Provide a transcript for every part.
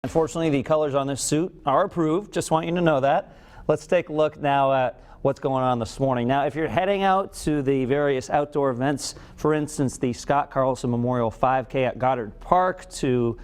Unfortunately, the colors on this suit are approved. Just want you to know that. Let's take a look now at what's going on this morning. Now, if you're heading out to the various outdoor events, for instance, the Scott Carlson Memorial 5K at Goddard Park to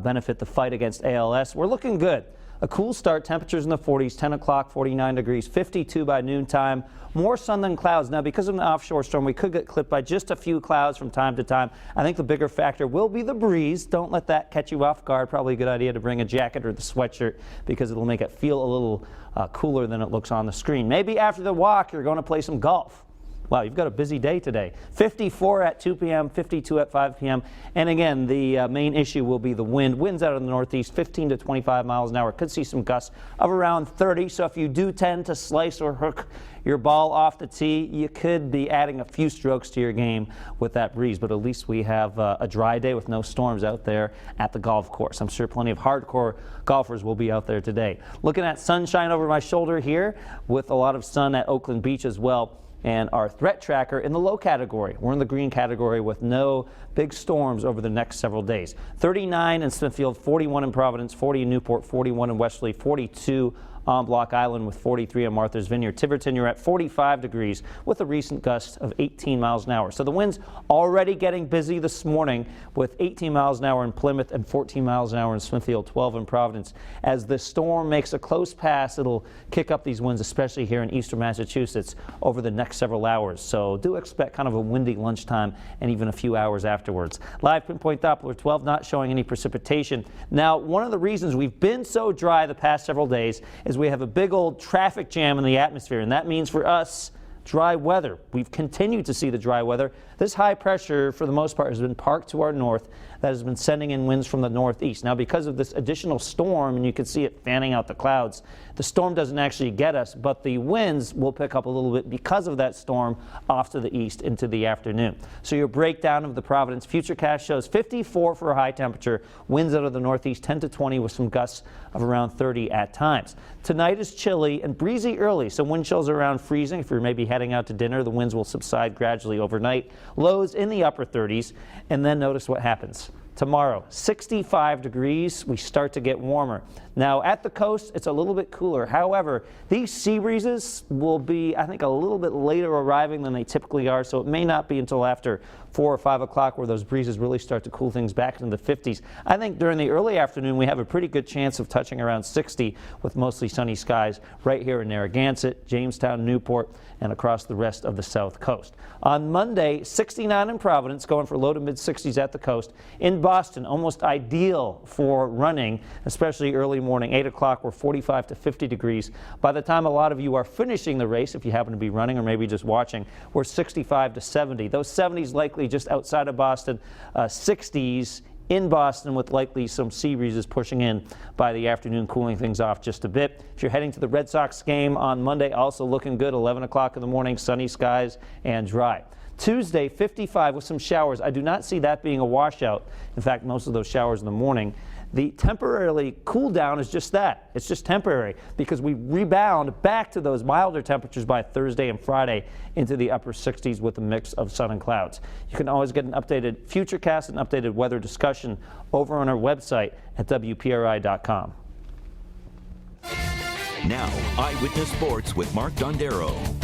benefit the fight against ALS, we're looking good. A cool start, temperatures in the 40s, 10 o'clock, 49 degrees, 52 by noontime. More sun than clouds. Now, because of an offshore storm, we could get clipped by just a few clouds from time to time. I think the bigger factor will be the breeze. Don't let that catch you off guard. Probably a good idea to bring a jacket or the sweatshirt because it'll make it feel a little cooler than it looks on the screen. Maybe after the walk, you're going to play some golf. Wow, you've got a busy day today. 54 at 2 p.m., 52 at 5 p.m. And again, the main issue will be the wind. Winds out of the northeast, 15 to 25 miles an hour. Could see some gusts of around 30. So if you do tend to slice or hook your ball off the tee, you could be adding a few strokes to your game with that breeze. But at least we have a dry day with no storms out there at the golf course. I'm sure plenty of hardcore golfers will be out there today. Looking at sunshine over my shoulder here with a lot of sun at Oakland Beach as well. And our threat tracker in the low category. We're in the green category with no big storms over the next several days. 39 in Smithfield, 41 in Providence, 40 in Newport, 41 in Westerly, 42 on Block Island with 43 on Martha's Vineyard. Tiverton, you're at 45 degrees with a recent gust of 18 miles an hour. So the wind's already getting busy this morning with 18 miles an hour in Plymouth and 14 miles an hour in Smithfield, 12 in Providence. As the storm makes a close pass, it'll kick up these winds, especially here in eastern Massachusetts over the next several hours. So do expect kind of a windy lunchtime and even a few hours afterwards. Live Pinpoint Doppler 12 not showing any precipitation. Now, one of the reasons we've been so dry the past several days is we have a big old traffic jam in the atmosphere, and that means for us dry weather. We've continued to see the dry weather. This high pressure, for the most part, has been parked to our north. That has been sending in winds from the northeast. Now, because of this additional storm, and you can see it fanning out the clouds, the storm doesn't actually get us, but the winds will pick up a little bit because of that storm off to the east into the afternoon. So your breakdown of the Providence Futurecast shows 54 for a high temperature, winds out of the northeast 10 to 20 with some gusts of around 30 at times. Tonight is chilly and breezy early, so wind chills are around freezing. If you're maybe heading out to dinner, the winds will subside gradually overnight. Lows in the upper 30s, and then notice what happens. Tomorrow, 65 degrees, we start to get warmer. Now, at the coast, it's a little bit cooler. However, these sea breezes will be, I think, a little bit later arriving than they typically are, so it may not be until after 4 or 5 o'clock where those breezes really start to cool things back into the 50s. I think during the early afternoon, we have a pretty good chance of touching around 60 with mostly sunny skies right here in Narragansett, Jamestown, Newport, and across the rest of the south coast. On Monday, 69 in Providence, going for low to mid 60s at the coast. In Boston, almost ideal for running, especially early morning, 8 o'clock, we're 45 to 50 degrees. By the time a lot of you are finishing the race, if you happen to be running or maybe just watching, we're 65 to 70. Those 70s likely just outside of Boston, 60s in Boston with likely some sea breezes pushing in by the afternoon, cooling things off just a bit. If you're heading to the Red Sox game on Monday, also looking good, 11 o'clock in the morning, sunny skies and dry. Tuesday, 55 with some showers. I do not see that being a washout. In fact, most of those showers in the morning. The temporarily cool down is just that. It's just temporary because we rebound back to those milder temperatures by Thursday and Friday into the upper 60s with a mix of sun and clouds. You can always get an updated Futurecast and updated weather discussion over on our website at WPRI.com. Now, Eyewitness Sports with Mark Dondero.